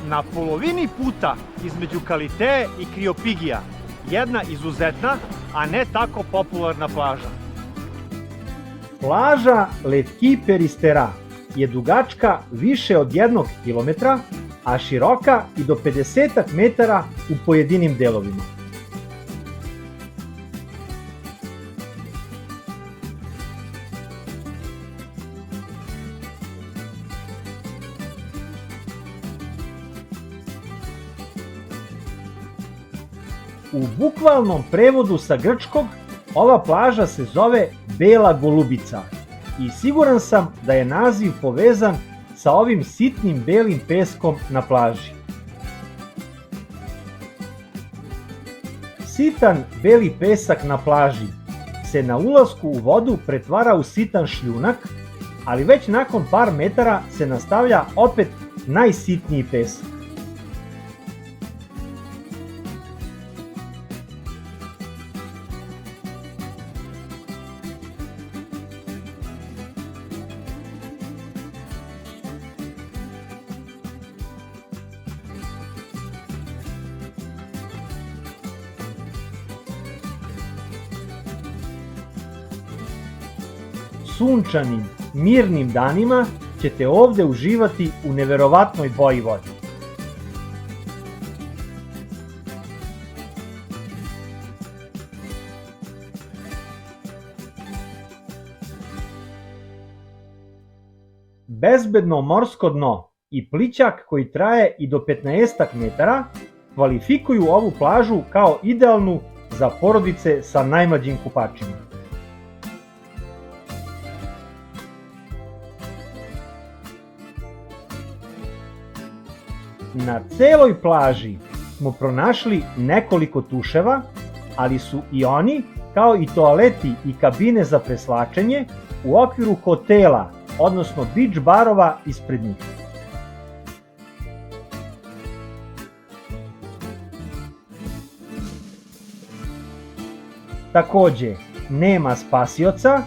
Na polovini puta između Kaliteje i Kriopigija, jedna izuzetna, a ne tako popularna plaža. Plaža Letki Peristera je dugačka više od 1 kilometra, a široka i do 50 metara u pojedinim delovima. U bukvalnom prevodu sa grčkog, ova plaža se zove Bela Golubica i siguran sam da je naziv povezan sa ovim sitnim belim peskom na plaži. Sitan beli pesak na plaži se na ulasku u vodu pretvara u sitan šljunak, ali već nakon par metara se nastavlja opet najsitniji pesak. Sunčanim, mirnim danima ćete ovde uživati u neverovatnoj boji vode. Bezbedno morsko dno i plićak koji traje i do 15 metara kvalifikuju ovu plažu kao idealnu za porodice sa najmlađim kupačima. Na celoj plaži smo pronašli nekoliko tuševa, ali su i oni, kao i toaleti i kabine za preslačenje, u okviru hotela, odnosno beach barova ispred njih. Takođe, nema spasioca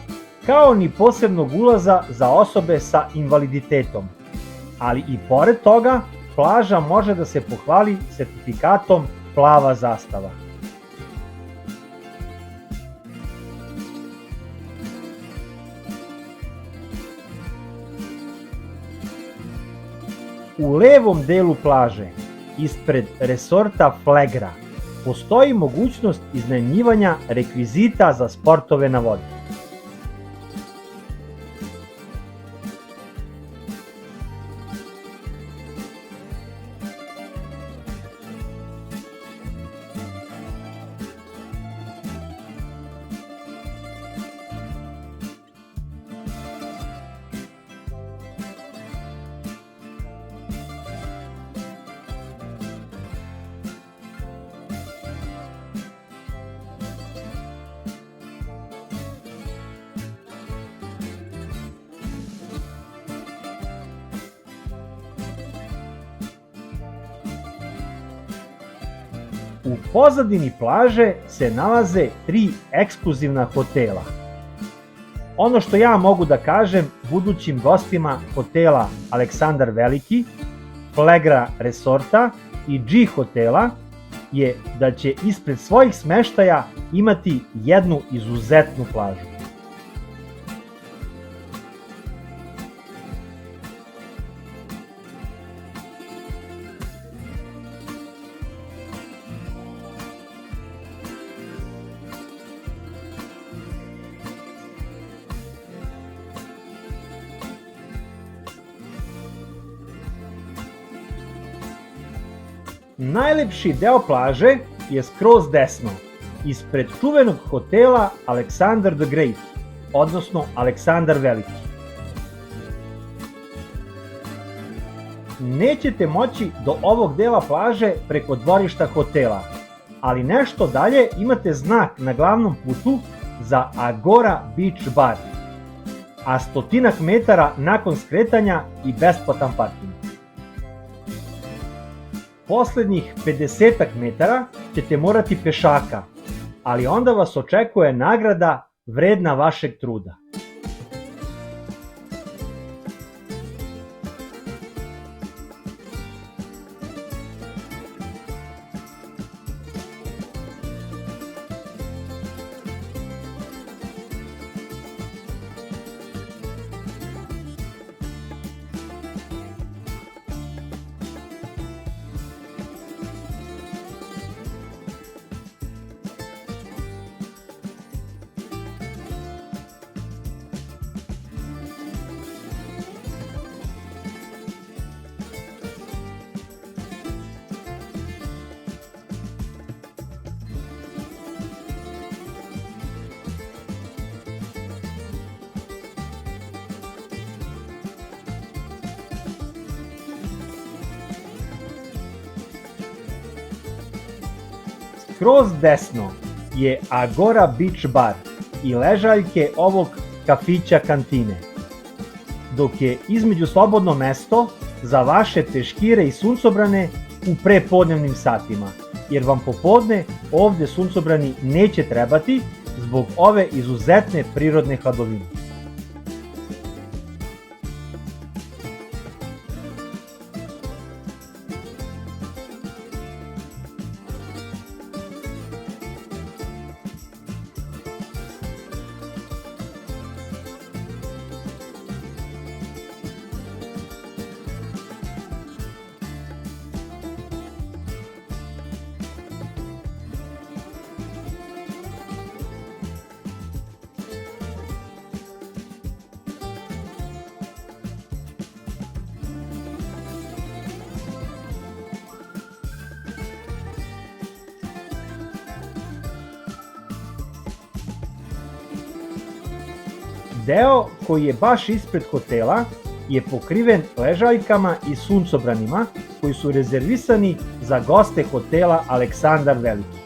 kao ni posebnog ulaza za osobe sa invaliditetom, ali i pored toga plaža može da se pohvali sertifikatom plava zastava. U levom delu plaže, ispred resorta Flegra, postoji mogućnost iznajmljivanja rekvizita za sportove na vodi. U pozadini plaže se nalaze 3 ekskluzivna hotela. Ono što ja mogu da kažem budućim gostima hotela Aleksandar Veliki, Flegra Resorta i G hotela je da će ispred svojih smeštaja imati jednu izuzetnu plažu. Najlepši deo plaže je skroz desno, ispred čuvenog hotela Alexander the Great, odnosno Aleksandar Veliki. Nećete moći do ovog dela plaže preko dvorišta hotela, ali nešto dalje imate znak na glavnom putu za Agora Beach Bar, a 100 metara nakon skretanja i besplatan parking. Poslednjih 50 metara ćete morati pešaka, ali onda vas očekuje nagrada vredna vašeg truda. Skroz desno je Agora Beach Bar i ležaljke ovog kafića kantine, dok je između slobodno mesto za vaše teškire i suncobrane u prepodnevnim satima, jer vam popodne ovde suncobrani neće trebati zbog ove izuzetne prirodne hladovine. Deo koji je baš ispred hotela je pokriven ležaljkama i suncobranima koji su rezervisani za goste hotela Aleksandar Veliki.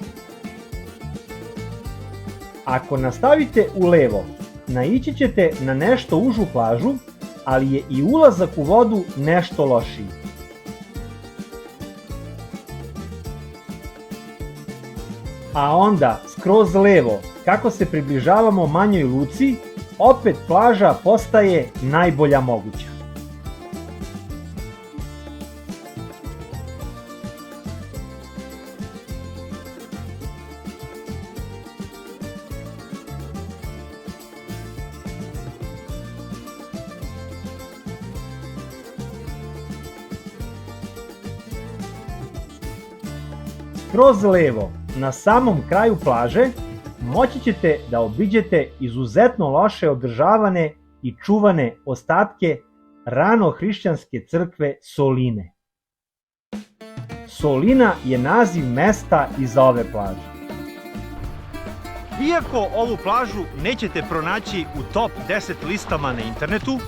Ako nastavite u levo, naići ćete na nešto užu plažu, ali je i ulazak u vodu nešto lošiji. A onda, skroz levo, kako se približavamo manjoj luci, opet plaža postaje najbolja moguća. Skroz levo, na samom kraju plaže, moći ćete da obiđete izuzetno loše održavane i čuvane ostatke ranohrišćanske crkve Soline. Solina je naziv mesta iza ove plaže. Iako ovu plažu nećete pronaći u top 10 listama na internetu,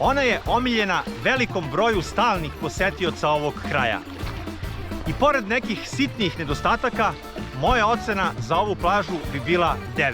ona je omiljena velikom broju stalnih posetioca ovog kraja. I pored nekih sitnih nedostataka, moja ocena za ovu plažu bi bila 9.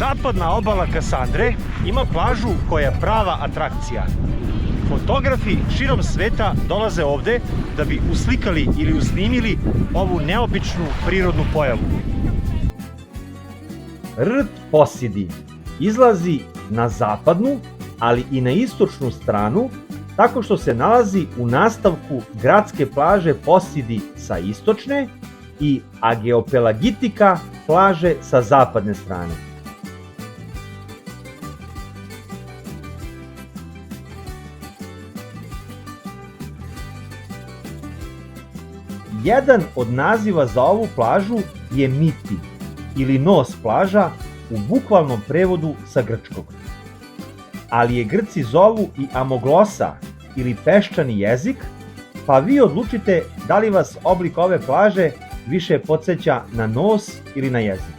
Zapadna obala Kasandre ima plažu koja je prava atrakcija. Fotografi širom sveta dolaze ovde da bi uslikali ili usnimili ovu neobičnu prirodnu pojavu. Rt Posidi izlazi na zapadnu, ali i na istočnu stranu, tako što se nalazi u nastavku gradske plaže Posidi sa istočne i Ageopelagitika plaže sa zapadne strane. Jedan od naziva za ovu plažu je Miti ili nos plaža u bukvalnom prevodu sa grčkog. Ali je Grci zovu i amoglosa ili peščani jezik, pa vi odlučite da li vas oblik ove plaže više podsjeća na nos ili na jezik.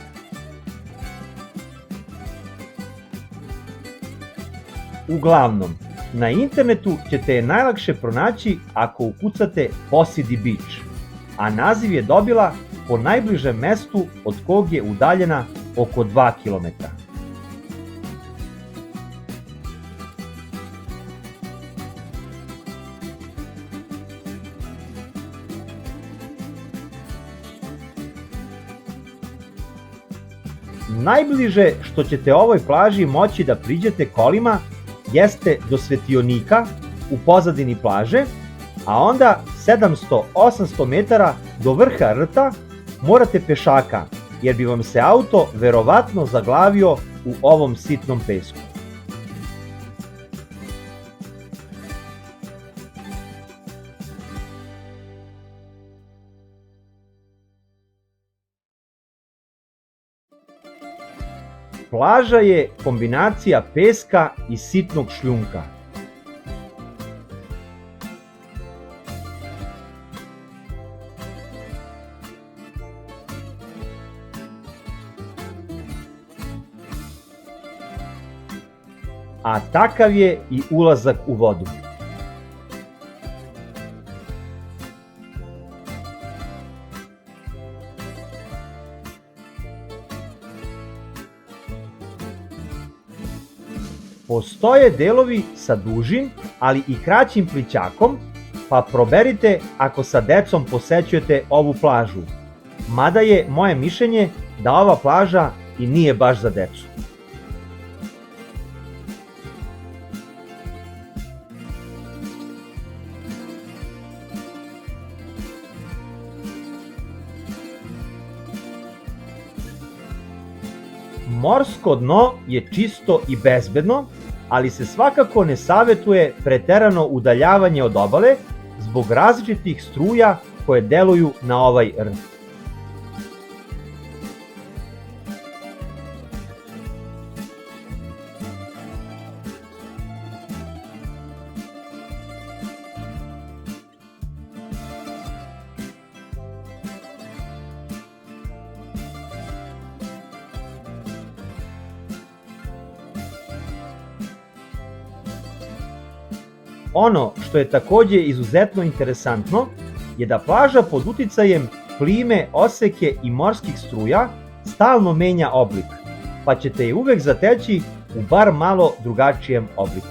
Uglavnom, na internetu ćete je najlakše pronaći ako ukucate Posidi Beach, a naziv je dobila po najbližem mestu od kog je udaljena oko 2 km. Najbliže što ćete ovoj plaži moći da priđete kolima jeste do svetionika u pozadini plaže, a onda 700-800 metara do vrha rta morate pešaka, jer bi vam se auto verovatno zaglavio u ovom sitnom pesku. Plaža je kombinacija peska i sitnog šljunka. A takav je i ulazak u vodu. Postoje delovi sa dužim, ali i kraćim plićakom, pa proberite ako sa decom posećujete ovu plažu. Mada je moje mišljenje da ova plaža i nije baš za decu. Morsko dno je čisto i bezbedno, ali se svakako ne savetuje preterano udaljavanje od obale zbog različitih struja koje deluju na ovaj rtv. Ono što je takođe izuzetno interesantno je da plaža pod uticajem plime, oseke i morskih struja stalno menja oblik, pa ćete je uvek zateći u bar malo drugačijem obliku.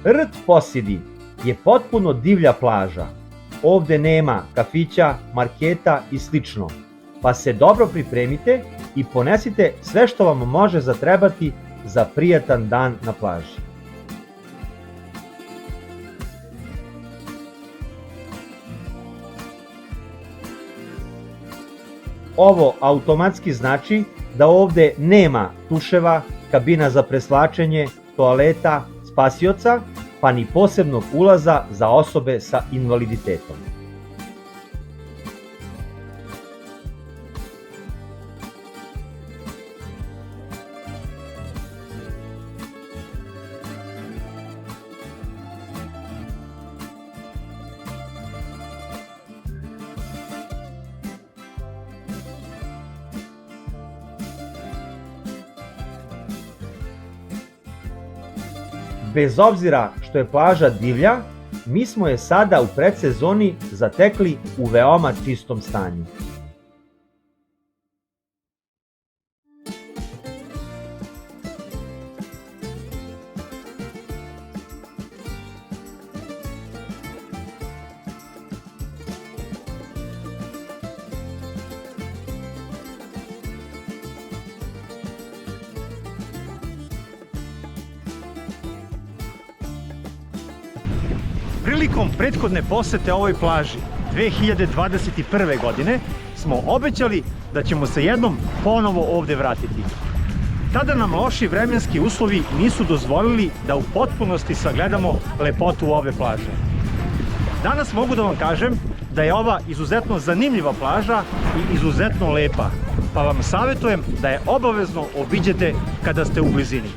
Rt Posidi je potpuno divlja plaža. Ovde nema kafića, marketa i slično, pa se dobro pripremite i ponesite sve što vam može zatrebati za prijatan dan na plaži. Ovo automatski znači da ovde nema tuševa, kabina za presvlačenje, toaleta, spasioca, pa ni posebnog ulaza za osobe sa invaliditetom. Bez obzira što je plaža divlja, mi smo je sada u predsezoni zatekli u veoma čistom stanju. Prilikom prethodne posete ovoj plaži 2021. godine smo obećali da ćemo se jednom ponovo ovde vratiti. Tada nam loši vremenski uslovi nisu dozvolili da u potpunosti sagledamo lepotu ove plaže. Danas mogu da vam kažem da je ova izuzetno zanimljiva plaža i izuzetno lepa, pa vam savjetujem da je obavezno obiđete kada ste u blizini.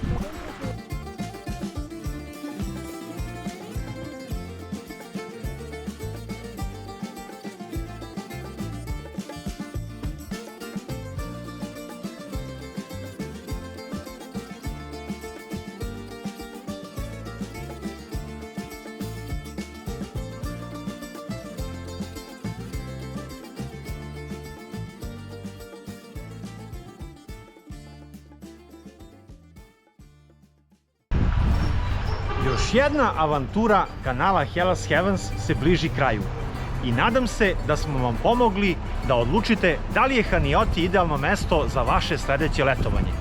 Još jedna avantura kanala Hellas Heavens se bliži kraju i nadam se da smo vam pomogli da odlučite da li je Hanioti idealno mesto za vaše sledeće letovanje.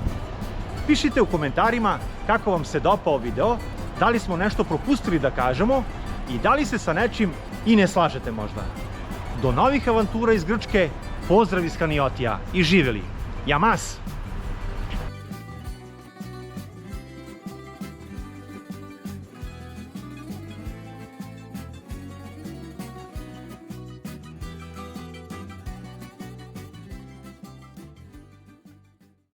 Pišite u komentarima kako vam se dopao video, da li smo nešto propustili da kažemo i da li se sa nečim i ne slažete možda. Do novih avantura iz Grčke, pozdrav iz Haniotija i živeli! Yamas!